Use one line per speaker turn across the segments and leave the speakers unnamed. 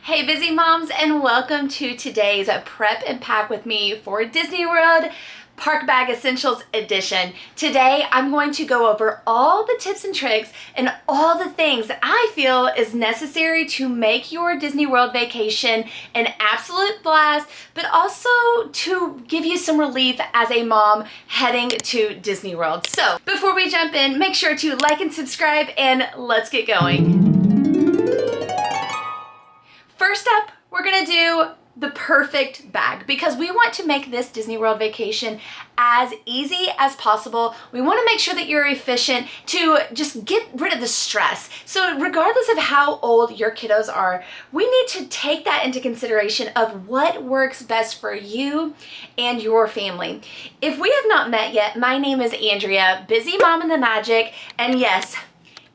Hey busy moms, and welcome to today's prep and pack with me for Disney World Park Bag Essentials Edition. Today I'm going to go over all the tips and tricks and all the things that I feel is necessary to make your Disney World vacation an absolute blast, but also to give you some relief as a mom heading to Disney World. So before we jump in, make sure to like and subscribe, and let's get going. First up, we're gonna do the perfect bag because we want to make this Disney World vacation as easy as possible. We want to make sure that you're efficient to just get rid of the stress. So regardless of how old your kiddos are, we need to take that into consideration of what works best for you and your family. If we have not met yet, my name is Andrea, Busy Mom in the Magic, and yes,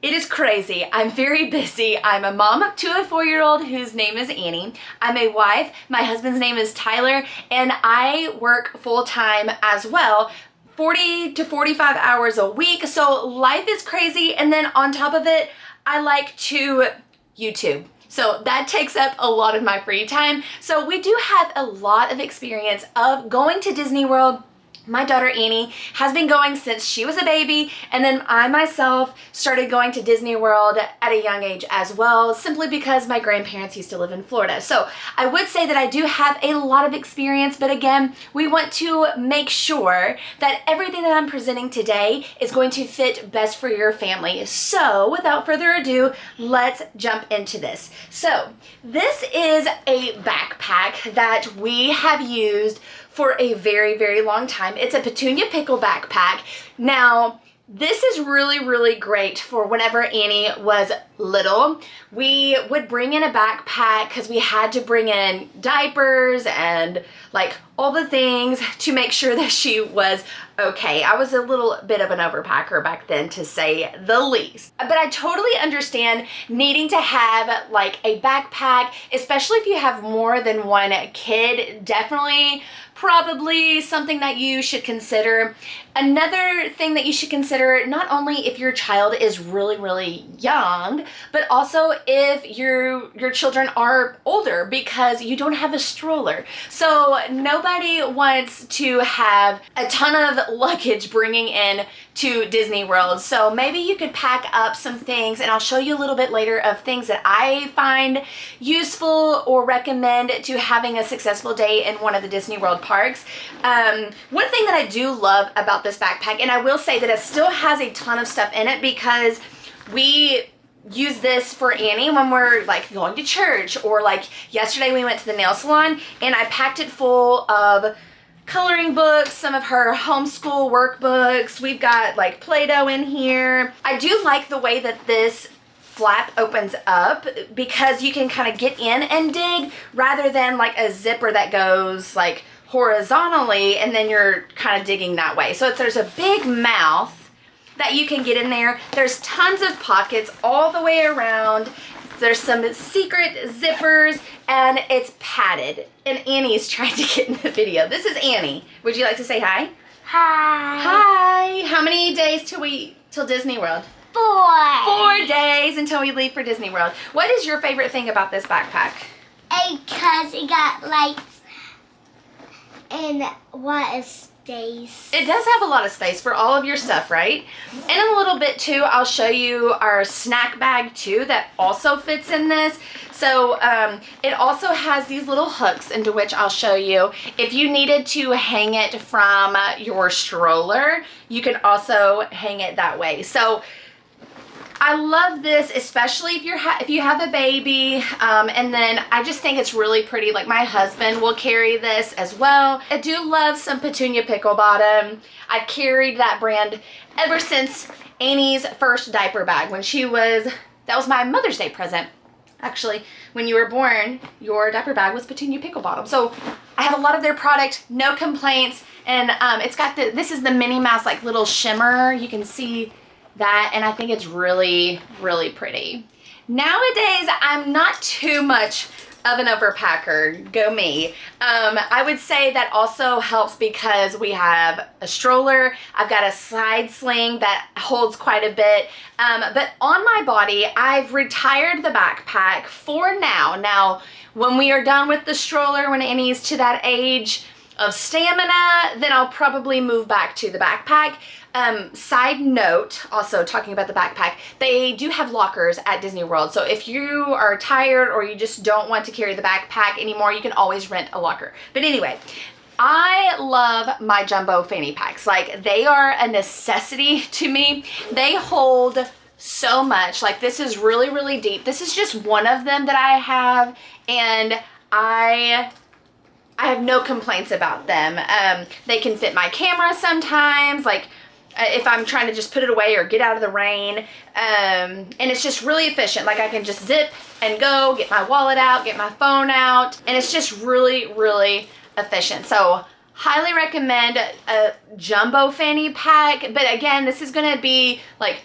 it is crazy. I'm very busy. I'm a mom to a 4-year-old whose name is Annie. I'm a wife. My husband's name is Tyler, and I work full-time as well, 40 to 45 hours a week. So life is crazy. And then on top of it, I like to YouTube. So that takes up a lot of my free time. So we do have a lot of experience of going to Disney World. My daughter Annie has been going since she was a baby, and then I myself started going to Disney World at a young age as well, simply because my grandparents used to live in Florida. So I would say that I do have a lot of experience, but again, we want to make sure that everything that I'm presenting today is going to fit best for your family. So without further ado, let's jump into this. So this is a backpack that we have used for a very, very long time. It's a Petunia Pickle backpack. Now, this is really, really great for whenever Annie was little. We would bring in a backpack because we had to bring in diapers and like all the things to make sure that she was okay. I was a little bit of an overpacker back then, to say the least. But I totally understand needing to have like a backpack, especially if you have more than one kid. Definitely probably something that you should consider. Another thing that you should consider, not only if your child is really, really young, but also if your children are older, because you don't have a stroller. So nobody wants to have a ton of luggage bringing in to Disney World. So maybe you could pack up some things, and I'll show you a little bit later of things that I find useful or recommend to having a successful day in one of the Disney World parks. One thing that I do love about this backpack, and I will say that it still has a ton of stuff in it because we use this for Annie when we're like going to church, or like yesterday we went to the nail salon and I packed it full of coloring books, some of her homeschool workbooks. We've got like Play-Doh in here. I do like the way that this flap opens up because you can kind of get in and dig rather than like a zipper that goes like horizontally and then you're kind of digging that way. So there's a big mouth that you can get in there. There's tons of pockets all the way around. There's some secret zippers, and it's padded. And Annie's trying to get in the video. This is Annie. Would you like to say hi?
Hi.
Hi. How many days till Disney World?
4.
4 days until we leave for Disney World. What is your favorite thing about this backpack?
Because it got lights and what is space.
It does have a lot of space for all of your stuff, right? And in a little bit too, I'll show you our snack bag too that also fits in this. So it also has these little hooks into which I'll show you. If you needed to hang it from your stroller, you can also hang it that way. So I love this, especially if you have a baby, and then I just think it's really pretty. Like my husband will carry this as well. I do love some Petunia Pickle Bottom. I've carried that brand ever since Annie's first diaper bag that was my Mother's Day present. Actually, when you were born, your diaper bag was Petunia Pickle Bottom. So I have a lot of their product, no complaints, and it's got this is the Minnie Mouse like little shimmer. You can see that, and I think it's really, really pretty. Nowadays, I'm not too much Oven overpacker, go me. I would say that also helps because we have a stroller. I've got a side sling that holds quite a bit. But on my body, I've retired the backpack for now. Now, when we are done with the stroller, when Annie's to that age of stamina, then I'll probably move back to the backpack. Side note, also talking about the backpack, they do have lockers at Disney World. So if you are tired or you just don't want to carry the backpack anymore, you can always rent a locker. But anyway, I love my jumbo fanny packs. Like, they are a necessity to me. They hold so much. Like, this is really, really deep. This is just one of them that I have, and I have no complaints about them. They can fit my camera sometimes, like if I'm trying to just put it away or get out of the rain. And it's just really efficient. Like, I can just zip and go, get my wallet out, get my phone out, and it's just really, really efficient. So highly recommend a jumbo fanny pack. But again, this is gonna be like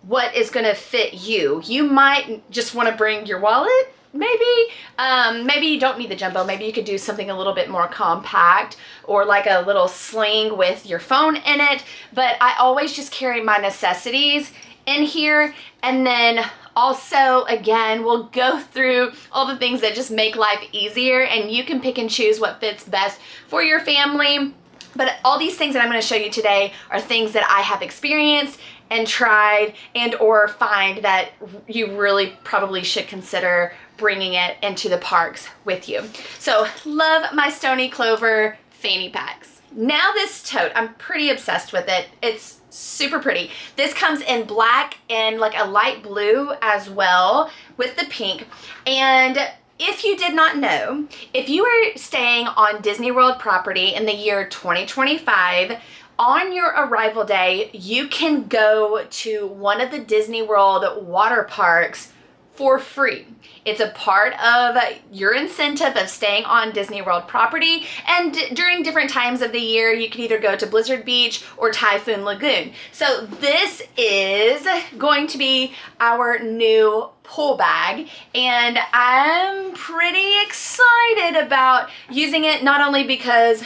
what is gonna fit you. You might just wanna bring your wallet, maybe. Maybe you don't need the jumbo. Maybe you could do something a little bit more compact, or like a little sling with your phone in it. But I always just carry my necessities in here. And then also, again, we'll go through all the things that just make life easier, and you can pick and choose what fits best for your family. But all these things that I'm going to show you today are things that I have experienced and tried, and or find that you really probably should consider bringing it into the parks with you. So, love my Stony Clover fanny packs. Now this tote, I'm pretty obsessed with it. It's super pretty. This comes in black and like a light blue as well with the pink. And if you did not know, if you are staying on Disney World property in the year 2025, on your arrival day, you can go to one of the Disney World water parks for free. It's a part of your incentive of staying on Disney World property, and during different times of the year, you can either go to Blizzard Beach or Typhoon Lagoon. So this is going to be our new pull bag, and I'm pretty excited about using it, not only because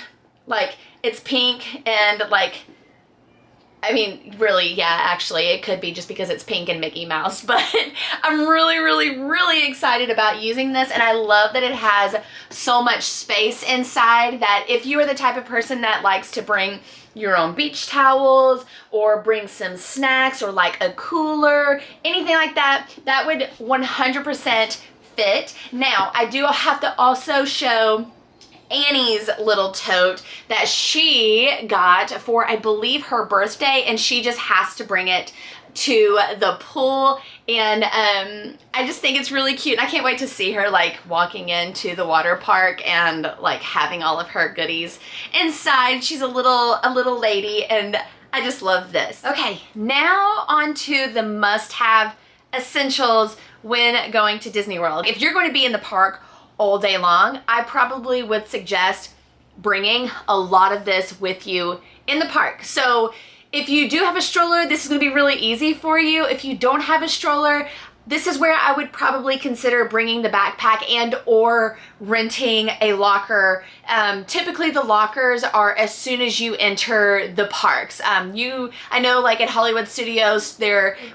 like it's pink and like, I mean, really, yeah, actually, it could be just because it's pink and Mickey Mouse, but I'm really, really, really excited about using this, and I love that it has so much space inside that if you are the type of person that likes to bring your own beach towels or bring some snacks or like a cooler, anything like that, that would 100% fit. Now, I do have to also show Annie's little tote that she got for, I believe, her birthday, and she just has to bring it to the pool. And I just think it's really cute. I can't wait to see her like walking into the water park and like having all of her goodies inside. She's a little lady, and I just love this. Okay, now on to the must-have essentials when going to Disney World. If you're going to be in the park all day long, I probably would suggest bringing a lot of this with you in the park. So if you do have a stroller, this is going to be really easy for you. If you don't have a stroller, this is where I would probably consider bringing the backpack and or renting a locker. Typically the lockers are as soon as you enter the parks. I know like at Hollywood Studios,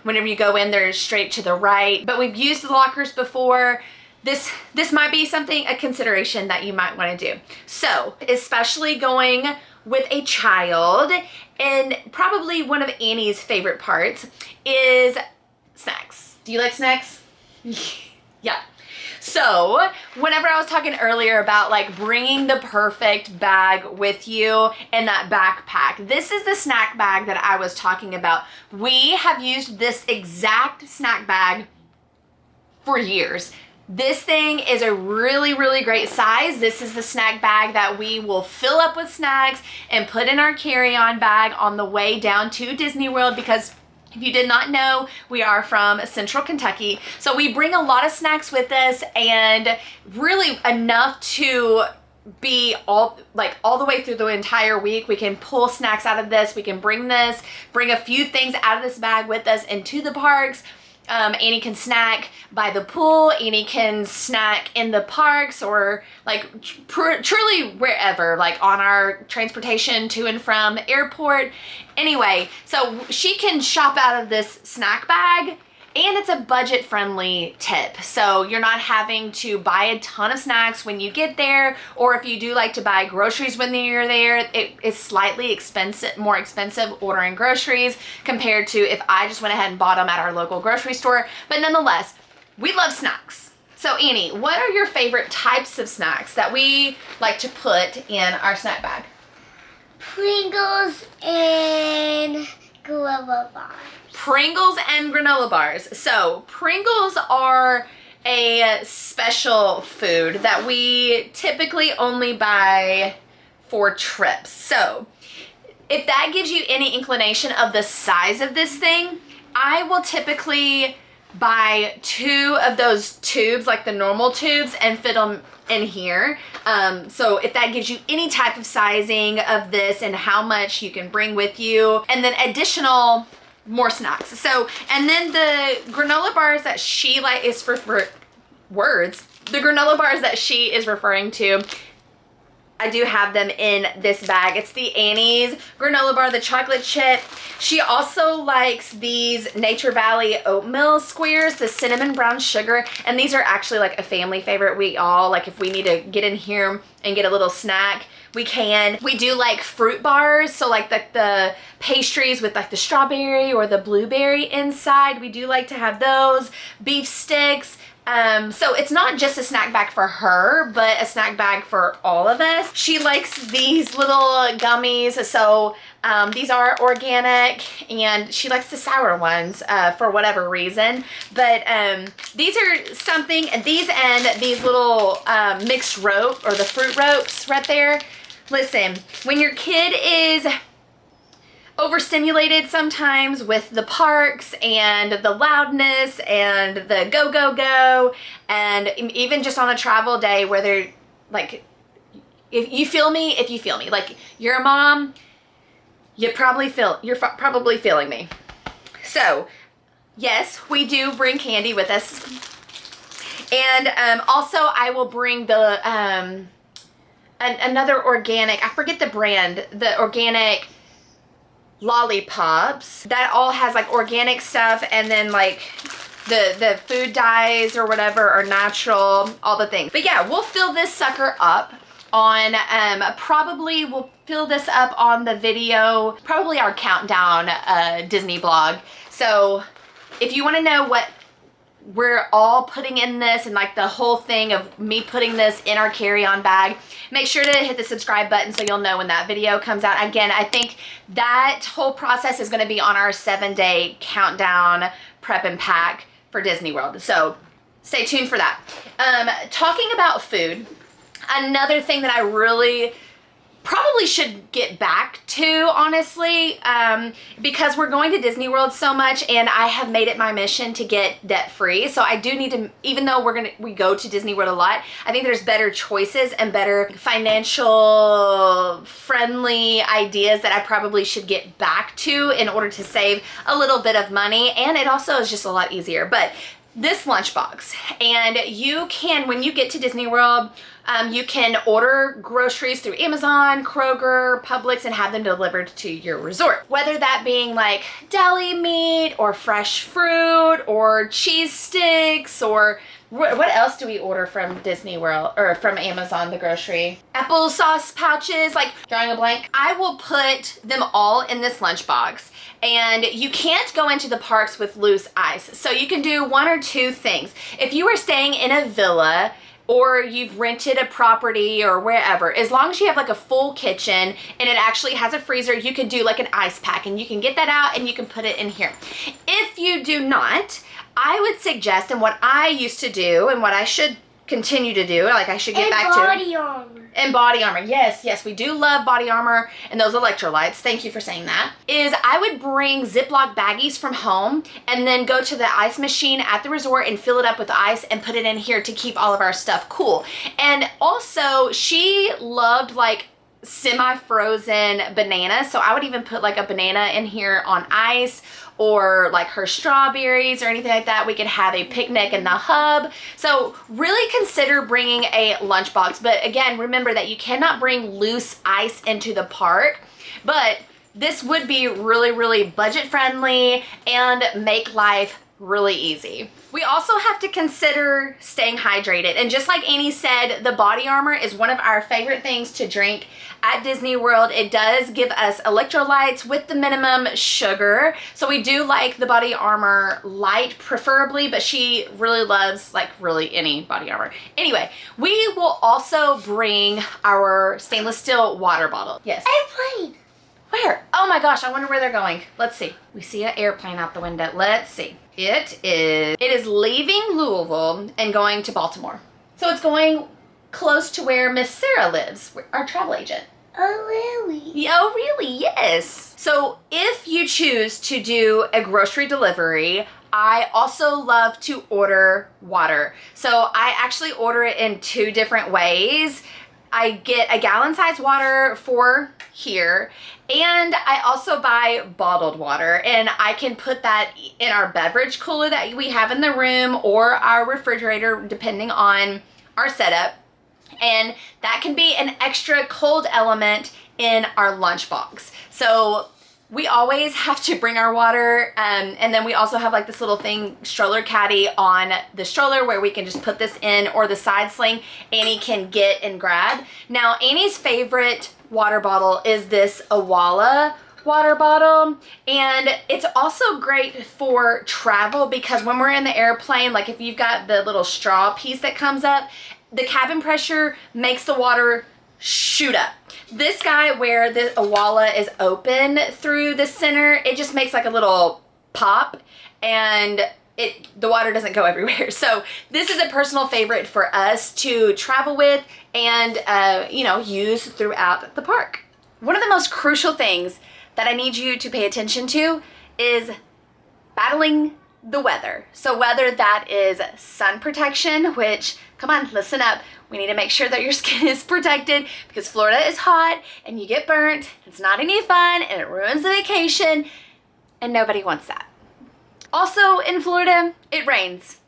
whenever you go in, they're straight to the right, but we've used the lockers before. This might be a consideration that you might want to do. So, especially going with a child, and probably one of Annie's favorite parts is snacks. Do you like snacks? Yeah. So, whenever I was talking earlier about like bringing the perfect bag with you in that backpack, this is the snack bag that I was talking about. We have used this exact snack bag for years. This thing is a really, really great size. This is the snack bag that we will fill up with snacks and put in our carry-on bag on the way down to Disney World, because if you did not know, we are from Central Kentucky. So we bring a lot of snacks with us, and really enough to be all the way through the entire week. We can pull snacks out of this. We can bring a few things out of this bag with us into the parks. Annie can snack by the pool. Annie can snack in the parks or like truly wherever, like on our transportation to and from the airport. Anyway, so she can shop out of this snack bag. And it's a budget-friendly tip. So you're not having to buy a ton of snacks when you get there, or if you do like to buy groceries when you're there, it is slightly more expensive ordering groceries compared to if I just went ahead and bought them at our local grocery store. But nonetheless, we love snacks. So Annie, what are your favorite types of snacks that we like to put in our snack bag?
Pringles and granola bars.
Pringles and granola bars. So Pringles are a special food that we typically only buy for trips. So if that gives you any inclination of the size of this thing, I will typically buy 2 of those tubes, like the normal tubes, and fit them in here. So if that gives you any type of sizing of this and how much you can bring with you, and then additional more snacks. So, and then the granola bars that she the granola bars that she is referring to, I do have them in this bag. It's the Annie's granola bar, the chocolate chip. She also likes these Nature Valley oatmeal squares, the cinnamon brown sugar, and these are actually like a family favorite. We all, like if we need to get in here and get a little snack, we can. We do like fruit bars, so like the pastries with like the strawberry or the blueberry inside. We do like to have those. Beef sticks. So it's not just a snack bag for her, but a snack bag for all of us. She likes these little gummies, so these are organic, and she likes the sour ones for whatever reason. But these are something, these and these little mixed rope, or the fruit ropes right there. Listen, when your kid is overstimulated sometimes with the parks and the loudness and the go, go, go, and even just on a travel day where they're like, if you feel me, like you're a mom, you're probably feeling me. So yes, we do bring candy with us. And also I will bring the, another organic, I forget the brand, the organic lollipops that all has like organic stuff, and then like the food dyes or whatever are natural, all the things. But yeah, we'll fill this sucker up on probably we'll fill this up on the video, probably our countdown Disney vlog. So if you want to know what we're all putting in this and like the whole thing of me putting this in our carry-on bag, make sure to hit the subscribe button so you'll know when that video comes out. Again, I think that whole process is going to be on our 7-day countdown prep and pack for Disney World. So stay tuned for that. Talking about food, another thing that I really probably should get back to, honestly, because we're going to Disney World so much, and I have made it my mission to get debt free. So I do need to, even though we go to Disney World a lot, I think there's better choices and better financial friendly ideas that I probably should get back to in order to save a little bit of money, and it also is just a lot easier. But this lunchbox, and you can, when you get to Disney World, you can order groceries through Amazon, Kroger, Publix, and have them delivered to your resort. Whether that being like deli meat or fresh fruit or cheese sticks, or what else do we order from Disney World or from Amazon, the grocery? Applesauce pouches, like drawing a blank. I will put them all in this lunchbox. And you can't go into the parks with loose ice. So you can do one or two things. If you are staying in a villa, or you've rented a property or wherever, as long as you have like a full kitchen and it actually has a freezer, you can do like an ice pack, and you can get that out and you can put it in here. If you do not, I would suggest, and what I used to do and what I should continue to do, like I should get back to.
Body armor.
And body armor. Yes, we do love body armor and those electrolytes. Thank you for saying that. Is I would bring Ziploc baggies from home and then go to the ice machine at the resort and fill it up with ice and put it in here to keep all of our stuff cool. And also, she loved like semi-frozen bananas, so I would even put like a banana in here on ice, or like her strawberries or anything like that. We could have a picnic in the hub. So really consider bringing a lunchbox. But again, remember that you cannot bring loose ice into the park, but this would be really, really budget friendly and make life really easy. We also have to consider staying hydrated. And just like Annie said, the body armor is one of our favorite things to drink at Disney World. It does give us electrolytes with the minimum sugar. So we do like the body armor light preferably, but she really loves like really any body armor. Anyway, we will also bring our stainless steel water bottle. Yes.
Airplane.
Where? Oh my gosh, I wonder where they're going. Let's see. We see an airplane out the window. Let's see. It is leaving Louisville and going to Baltimore. So it's going close to where Miss Sarah lives, our travel agent.
Oh, really?
Oh, really? Yes. So if you choose to do a grocery delivery, I also love to order water. So I actually order it in 2 different ways. I get a gallon-sized water for here, and I also buy bottled water, and I can put that in our beverage cooler that we have in the room or our refrigerator, depending on our setup. And that can be an extra cold element in our lunchbox. So we always have to bring our water, and then we also have like this little thing, stroller caddy on the stroller where we can just put this in, or the side sling Annie can get and grab. Now Annie's favorite water bottle is this Awala water bottle, and it's also great for travel because when we're in the airplane, like if you've got the little straw piece that comes up, the cabin pressure makes the water shoot up. This guy, where the Awala is open through the center, it just makes like a little pop, and the water doesn't go everywhere. So this is a personal favorite for us to travel with and use throughout the park. One of the most crucial things that I need you to pay attention to is battling the weather. So whether that is sun protection, which, come on, listen up. We need to make sure that your skin is protected because Florida is hot and you get burnt. It's not any fun and it ruins the vacation, and nobody wants that. Also in Florida, it rains.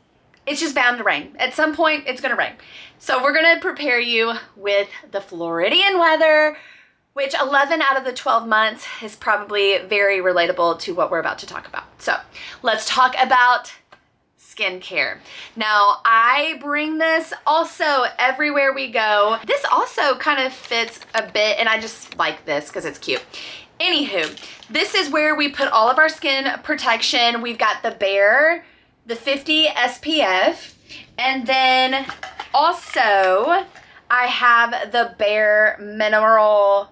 It's just bound to rain. At some point, it's gonna rain. So we're gonna prepare you with the Floridian weather, which 11 out of the 12 months is probably very relatable to what we're about to talk about. So let's talk about skincare. Now, I bring this also everywhere we go. This also kind of fits a bit, and I just like this because it's cute. Anywho, this is where we put all of our skin protection. We've got the Bare, the 50 SPF, and then also I have the Bare Mineral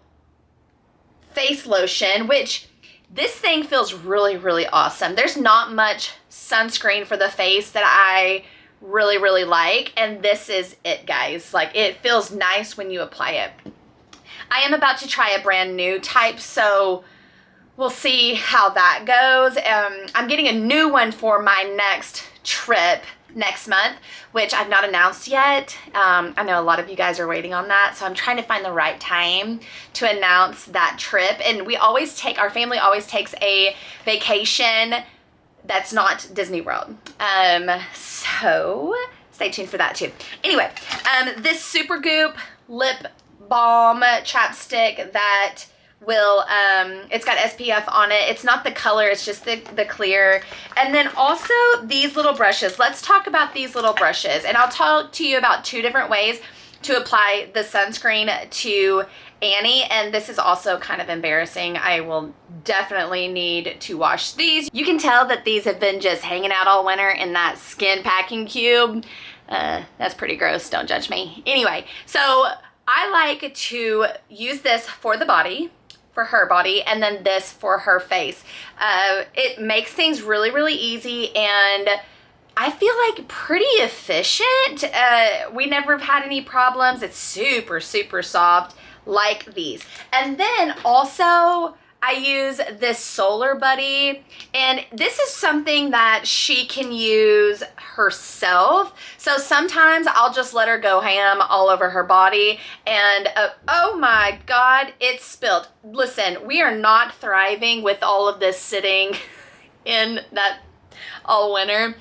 Face Lotion, which this thing feels really, really awesome. There's not much sunscreen for the face that I really, really like, and this is it, guys. Like, it feels nice when you apply it. I am about to try a brand new type, so we'll see how that goes. I'm getting a new one for my next trip next month, which I've not announced yet. I know a lot of you guys are waiting on that, so I'm trying to find the right time to announce that trip. And our family always takes a vacation that's not Disney World. So stay tuned for that too. Anyway, this Super Goop lip balm chapstick that will, it's got SPF on it. It's not the color, it's just the clear. And then also these little brushes. Let's talk about these little brushes. And I'll talk to you about 2 different ways to apply the sunscreen to Annie, and this is also kind of embarrassing. I will definitely need to wash these. You can tell that these have been just hanging out all winter in that skin packing cube. That's pretty gross, don't judge me. Anyway, so I like to use this for the body, for her body, and then this for her face. It makes things really, really easy, and I feel like pretty efficient. We never have had any problems. It's super, super soft like these. And then also I use this Solar Buddy, and this is something that she can use herself. So sometimes I'll just let her go ham all over her body, and oh my God, it's spilled. Listen, we are not thriving with all of this sitting in that all winter.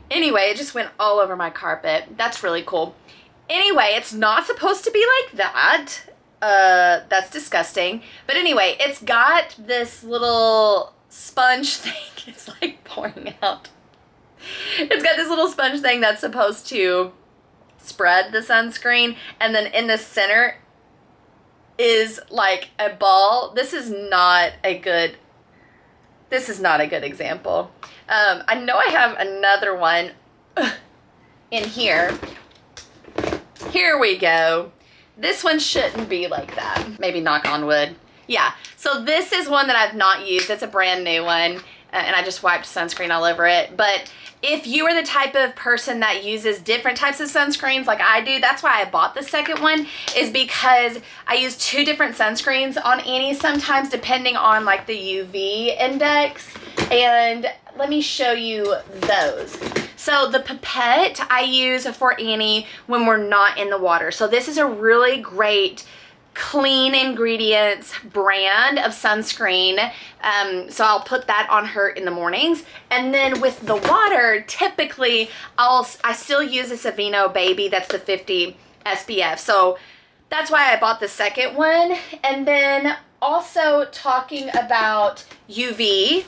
Anyway, it just went all over my carpet. That's really cool. Anyway, it's not supposed to be like that. That's disgusting. But anyway, it's got this little sponge thing. It's like pouring out. It's got this little sponge thing that's supposed to spread the sunscreen. And then in the center is like a ball. This is not a good example. I know I have another one in here. Here we go. This one shouldn't be like that. Maybe knock on wood. Yeah, so this is one that I've not used. It's a brand new one, and I just wiped sunscreen all over it. But if you are the type of person that uses different types of sunscreens like I do, that's why I bought the second one, is because I use 2 different sunscreens on Annie sometimes depending on like the UV index. And let me show you those. So the pipette I use for Annie when we're not in the water. So this is a really great clean ingredients brand of sunscreen. So I'll put that on her in the mornings. And then with the water, typically I still use a Aveeno Baby. That's the 50 SPF. So that's why I bought the second one. And then also talking about UV,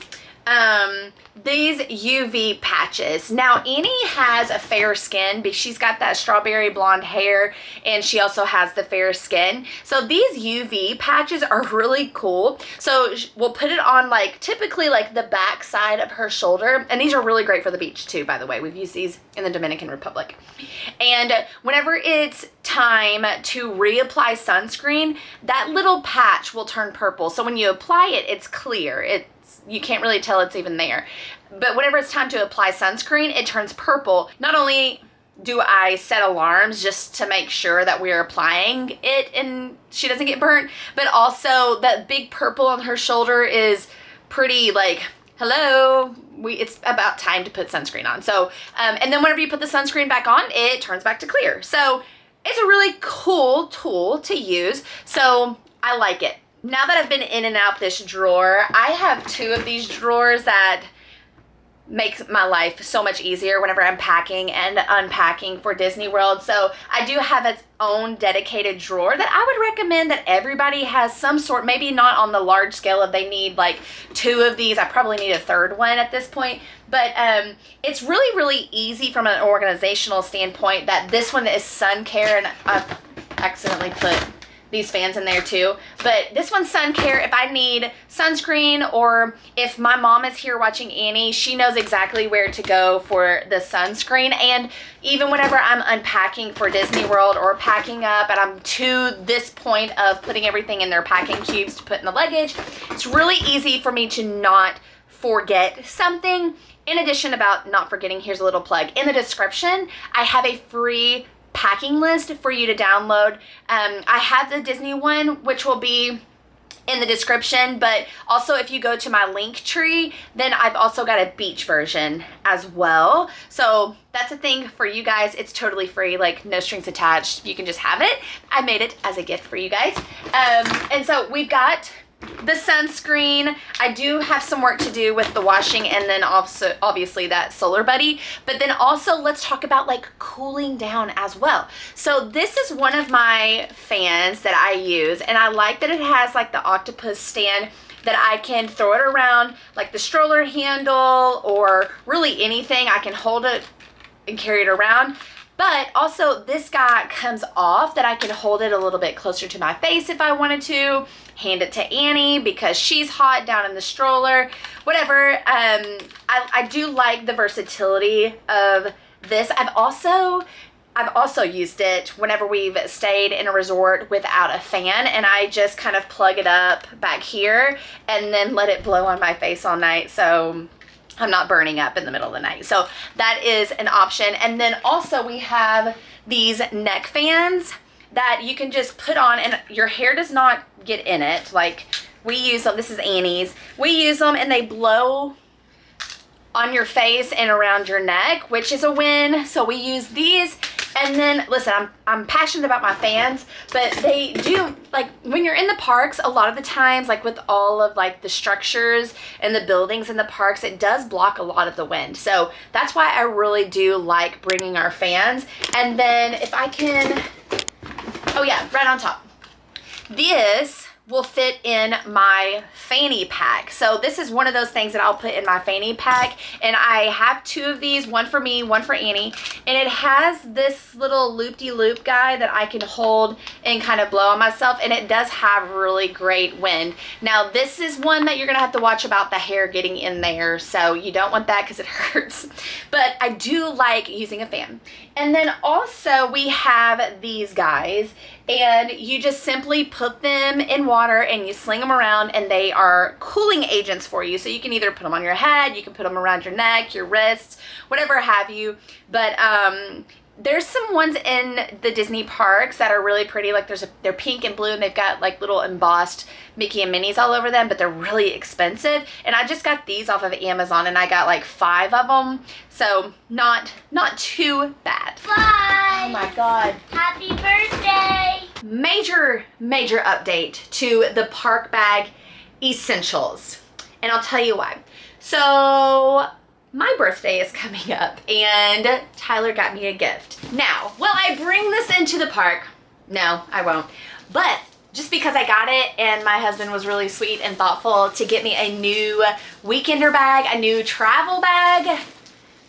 these UV patches. Now Annie has a fair skin because she's got that strawberry blonde hair, and she also has the fair skin. So these UV patches are really cool. So we'll put it on like typically like the back side of her shoulder, and these are really great for the beach too, by the way. We've used these in the Dominican Republic. And whenever it's time to reapply sunscreen, that little patch will turn purple. So when you apply it, it's clear. You can't really tell it's even there. But whenever it's time to apply sunscreen, it turns purple. Not only do I set alarms just to make sure that we're applying it and she doesn't get burnt, but also that big purple on her shoulder is pretty like, hello, it's about time to put sunscreen on. So, and then whenever you put the sunscreen back on, it turns back to clear. So it's a really cool tool to use. So I like it. Now that I've been in and out this drawer, I have 2 of these drawers that makes my life so much easier whenever I'm packing and unpacking for Disney World. So I do have its own dedicated drawer that I would recommend that everybody has some sort, maybe not on the large scale if they need like 2 of these. I probably need a 3rd one at this point. But it's really, really easy from an organizational standpoint that this one is sun care, and I've accidentally put these fans in there too. But this one's sun care. If I need sunscreen, or if my mom is here watching Annie, she knows exactly where to go for the sunscreen. And even whenever I'm unpacking for Disney World or packing up and I'm to this point of putting everything in their packing cubes to put in the luggage, it's really easy for me to not forget something. In addition about not forgetting, here's a little plug. In the description, I have a free packing list for you to download. I have the Disney one, which will be in the description, but also if you go to my link tree, then I've also got a beach version as well. So that's a thing for you guys. It's totally free, like no strings attached. You can just have it. I made it as a gift for you guys. And so we've got the sunscreen. I do have some work to do with the washing, and then also obviously that Solar Buddy, but then also let's talk about like cooling down as well. So this is one of my fans that I use, and I like that it has like the octopus stand that I can throw it around like the stroller handle or really anything. I can hold it and carry it around. But also this guy comes off that I can hold it a little bit closer to my face if I wanted to, hand it to Annie because she's hot down in the stroller, whatever. I do like the versatility of this. I've also used it whenever we've stayed in a resort without a fan, and I just kind of plug it up back here and then let it blow on my face all night. So I'm not burning up in the middle of the night. So that is an option. And then also we have these neck fans that you can just put on, and your hair does not get in it. Like we use them, this is Annie's. We use them and they blow on your face and around your neck, which is a win. So we use these And then, listen, I'm passionate about my fans, but they do, like, when you're in the parks, a lot of the times, like with all of like the structures and the buildings in the parks, it does block a lot of the wind. So that's why I really do like bringing our fans. And then if I can, oh yeah, right on top. This will fit in my fanny pack. So this is one of those things that I'll put in my fanny pack, and I have two of these, one for me, one for Annie, and it has this little loop-de-loop guy that I can hold and kind of blow on myself, and it does have really great wind. Now this is one that you're gonna have to watch about the hair getting in there, so you don't want that because it hurts, but I do like using a fan. And then also we have these guys, and you just simply put them in water and you sling them around, and they are cooling agents for you. So you can either put them on your head, you can put them around your neck, your wrists, whatever have you. But there's some ones in the Disney parks that are really pretty. Like they're pink and blue, and they've got like little embossed Mickey and Minnie's all over them, but they're really expensive. And I just got these off of Amazon, and I got like 5 of them. So not too bad.
Bye.
Oh my God.
Happy birthday.
Major update to the park bag essentials. And I'll tell you why. So my birthday is coming up, and Tyler got me a gift. Now, will I bring this into the park? No, I won't. But just because I got it, and my husband was really sweet and thoughtful to get me a new weekender bag, a new travel bag,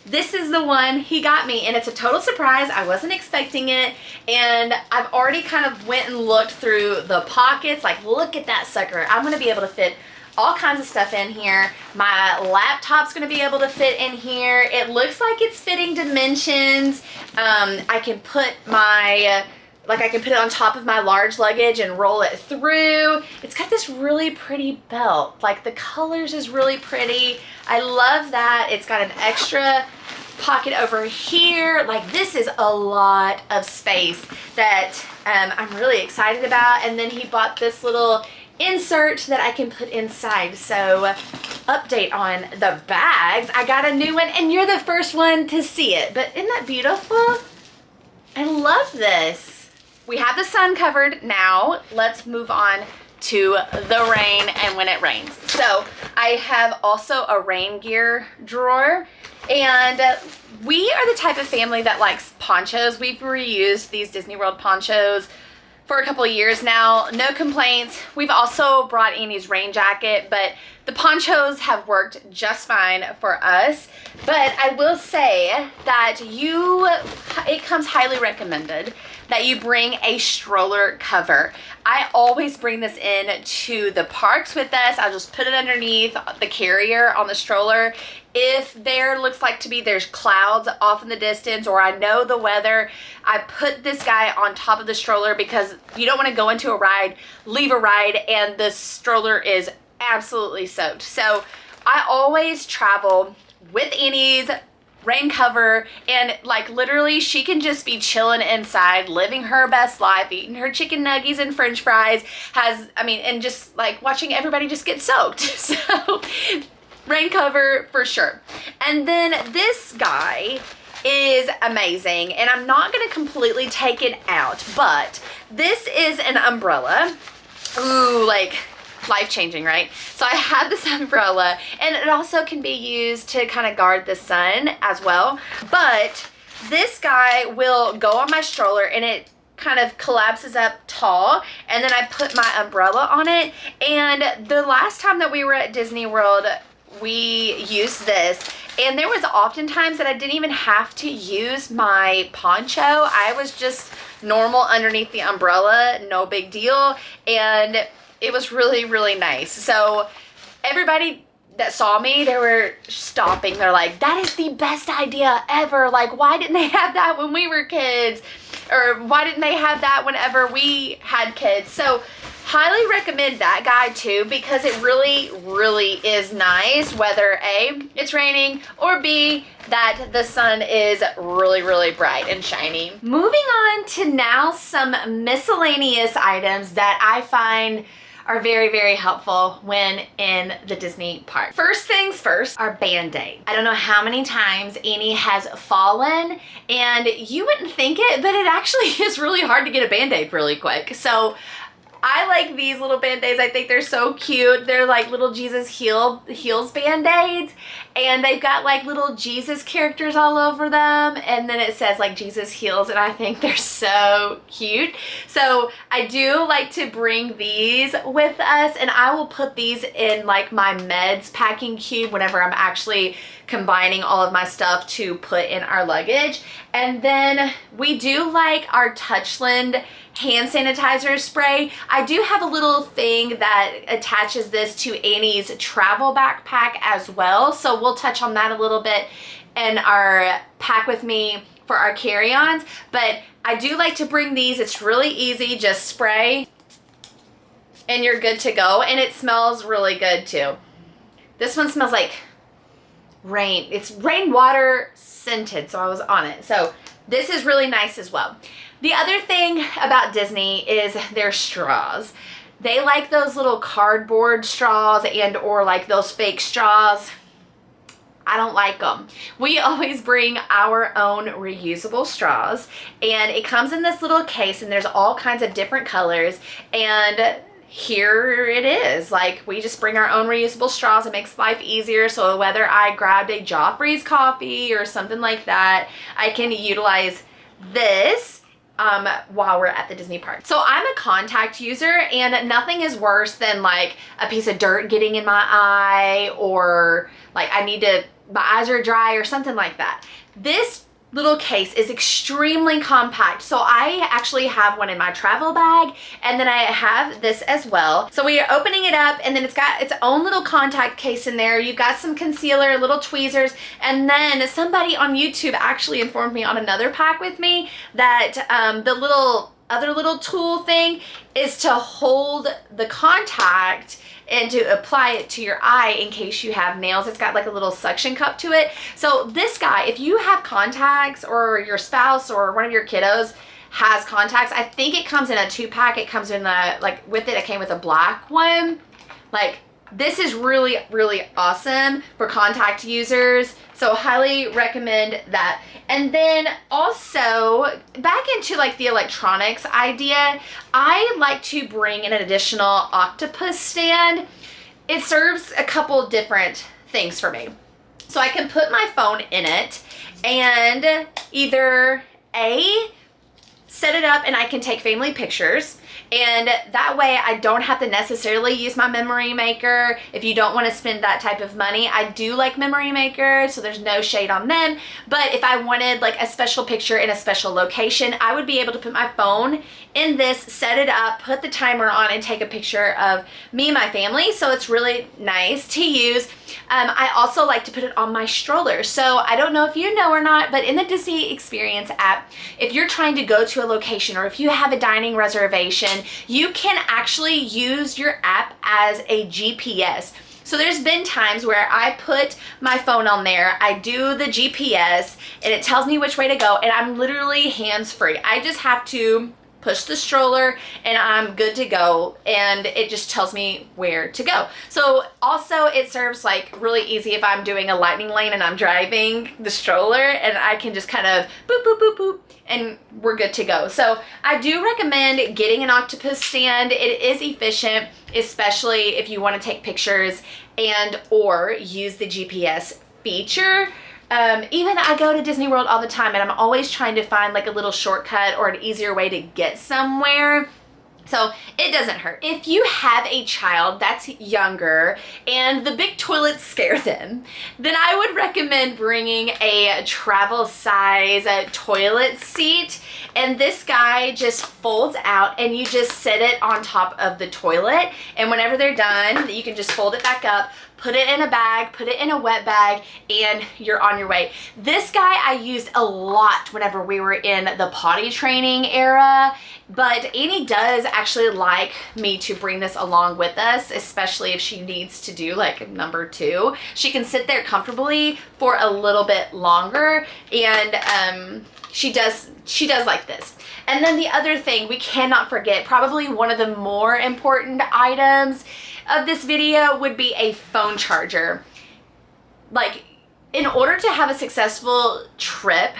this is the one he got me, and it's a total surprise. I wasn't expecting it, and I've already kind of went and looked through the pockets. Like, look at that sucker. I'm gonna be able to fit all kinds of stuff in here. My laptop's gonna be able to fit in here. It looks like it's fitting dimensions. I can put my, I can put it on top of my large luggage and roll it through. It's got this really pretty belt. Like, the colors is really pretty. I love that. It's got an extra pocket over here. Like, this is a lot of space that I'm really excited about. And then he bought this little insert that I can put inside. So update on the bags. I got a new one, and you're the first one to see it. But isn't that beautiful? I love this. We have the sun covered now. Let's move on to the rain and when it rains. So I have also a rain gear drawer, and we are the type of family that likes ponchos. We've reused these Disney World ponchos for a couple of years now. No complaints. We've also brought Annie's rain jacket, but the ponchos have worked just fine for us. But I will say that it comes highly recommended that you bring a stroller cover. I always bring this in to the parks with us. I'll just put it underneath the carrier on the stroller. If there looks like to be there's clouds off in the distance, or I know the weather, I put this guy on top of the stroller, because you don't want to go into a ride, leave a ride, and the stroller is absolutely soaked. So I always travel with Annie's rain cover, and like literally she can just be chilling inside, living her best life, eating her chicken nuggets and french fries, and just like watching everybody just get soaked. So rain cover for sure. And then this guy is amazing, and I'm not gonna completely take it out, but this is an umbrella. Ooh, like life-changing, right? So I have this umbrella, and it also can be used to kind of guard the sun as well. But this guy will go on my stroller, and it kind of collapses up tall, and then I put my umbrella on it. And the last time that we were at Disney World, we used this, and there was often times that I didn't even have to use my poncho. I was just normal underneath the umbrella, no big deal, and it was really, really nice. So everybody that saw me, they were stopping. They're like, that is the best idea ever. Like, why didn't they have that when we were kids? Or why didn't they have that whenever we had kids? So highly recommend that guy too, because it really, really is nice, whether A, it's raining, or B, that the sun is really, really bright and shiny. Moving on to now some miscellaneous items that I find are very, very helpful when in the Disney park. First things first are Band-Aid. I don't know how many times Annie has fallen, and you wouldn't think it, but it actually is really hard to get a Band-Aid really quick. So I like these little Band-Aids. I think they're so cute. They're like little Jesus heels Band-Aids, and they've got like little Jesus characters all over them, and then it says like Jesus heals, and I think they're so cute. So I do like to bring these with us, and I will put these in like my meds packing cube whenever I'm actually combining all of my stuff to put in our luggage. And then we do like our Touchland hand sanitizer spray. I do have a little thing that attaches this to Annie's travel backpack as well, so we'll touch on that a little bit in our pack with me for our carry-ons. But I do like to bring these. It's really easy, just spray and you're good to go, and it smells really good too. This one smells like rain. It's rainwater scented, so I was on it. So this is really nice as well. The other thing about Disney is their straws. They like those little cardboard straws and or like those fake straws. I don't like them. We always bring our own reusable straws, and it comes in this little case, and there's all kinds of different colors, and here it is. Like, we just bring our own reusable straws. It makes life easier. So whether I grabbed a Joffrey's coffee or something like that, I can utilize this while we're at the Disney park. So I'm a contact user, and nothing is worse than like a piece of dirt getting in my eye, or like my eyes are dry or something like that. This little case is extremely compact. So I actually have one in my travel bag, and then I have this as well. So we are opening it up, and then it's got its own little contact case in there. You've got some concealer, little tweezers, and then somebody on YouTube actually informed me on another pack with me that the other little tool thing is to hold the contact and to apply it to your eye in case you have nails. It's got like a little suction cup to it. So this guy, if you have contacts, or your spouse or one of your kiddos has contacts, I think it comes in a 2-pack. It comes in with it came with a black one. Like, this is really, really awesome for contact users. So highly recommend that. And then also back into like the electronics idea, I like to bring an additional octopus stand. It serves a couple different things for me. So I can put my phone in it and either set it up and I can take family pictures, and that way I don't have to necessarily use my memory maker. If you don't want to spend that type of money, I do like memory makers, so there's no shade on them. But if I wanted like a special picture in a special location, I would be able to put my phone in this, set it up, put the timer on, and take a picture of me and my family. So it's really nice to use. I also like to put it on my stroller. So I don't know if you know or not, but in the Disney Experience app, if you're trying to go to a location, or if you have a dining reservation, you can actually use your app as a GPS. So there's been times where I put my phone on there, I do the GPS, and it tells me which way to go, and I'm literally hands-free. I just have to push the stroller and I'm good to go, and it just tells me where to go. So also it serves like really easy if I'm doing a lightning lane and I'm driving the stroller, and I can just kind of boop, boop, boop, boop, and we're good to go. So I do recommend getting an octopus stand. It is efficient, especially if you want to take pictures and or use the GPS feature. Even I go to Disney World all the time, and I'm always trying to find like a little shortcut or an easier way to get somewhere. So it doesn't hurt. If you have a child that's younger and the big toilets scare them, then I would recommend bringing a travel size toilet seat. And this guy just folds out, and you just sit it on top of the toilet. And whenever they're done, you can just fold it back up, put it in a bag, put it in a wet bag, and you're on your way. This guy I used a lot whenever we were in the potty training era, but Annie does actually like me to bring this along with us, especially if she needs to do like number 2. She can sit there comfortably for a little bit longer, and she does like this. And then the other thing we cannot forget, probably one of the more important items of this video, would be a phone charger. Like, in order to have a successful trip,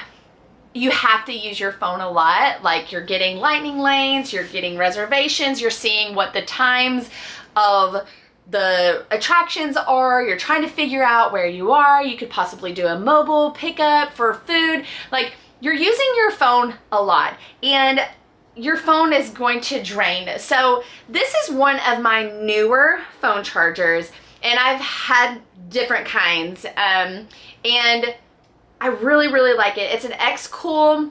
you have to use your phone a lot. Like, you're getting lightning lanes, you're getting reservations, you're seeing what the times of the attractions are, you're trying to figure out where you are, you could possibly do a mobile pickup for food. Like, you're using your phone a lot, and your phone is going to drain. So this is one of my newer phone chargers, and I've had different kinds, and I really, really like it. It's an X-Cool.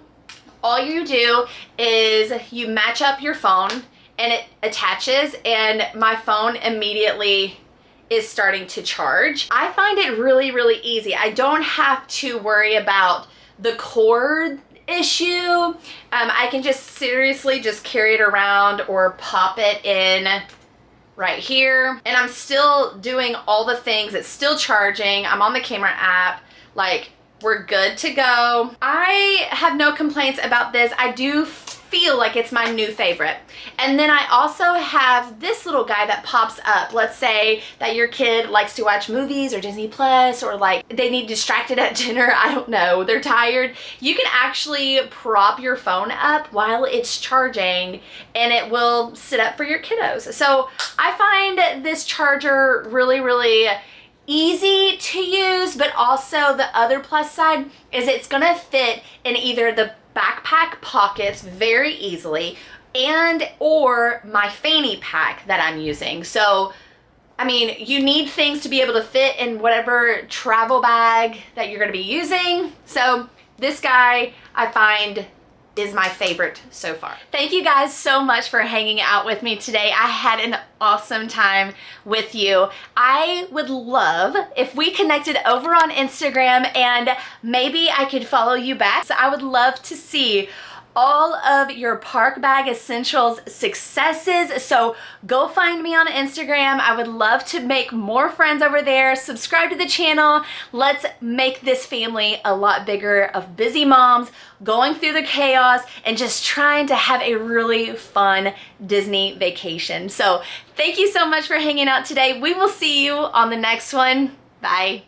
All you do is you match up your phone and it attaches, and my phone immediately is starting to charge. I find it really, really easy. I don't have to worry about the cord issue. I can just seriously just carry it around or pop it in right here, and I'm still doing all the things. It's still charging. I'm on the camera app. Like, we're good to go. I have no complaints about this. I do feel like it's my new favorite. And then I also have this little guy that pops up. Let's say that your kid likes to watch movies or Disney Plus, or like they need distracted at dinner. I don't know, they're tired. You can actually prop your phone up while it's charging, and it will sit up for your kiddos. So I find this charger really, really easy to use, but also the other plus side is it's gonna fit in either the backpack pockets very easily, and or my fanny pack that I'm using. So I mean, you need things to be able to fit in whatever travel bag that you're gonna be using. So this guy, I find, is my favorite so far. Thank you guys so much for hanging out with me today. I had an awesome time with you. I would love if we connected over on Instagram, and maybe I could follow you back. So I would love to see all of your park bag essentials successes. So go find me on Instagram. I would love to make more friends over there. Subscribe to the channel. Let's make this family a lot bigger of busy moms going through the chaos and just trying to have a really fun Disney vacation. So thank you so much for hanging out today. We will see you on the next one. Bye.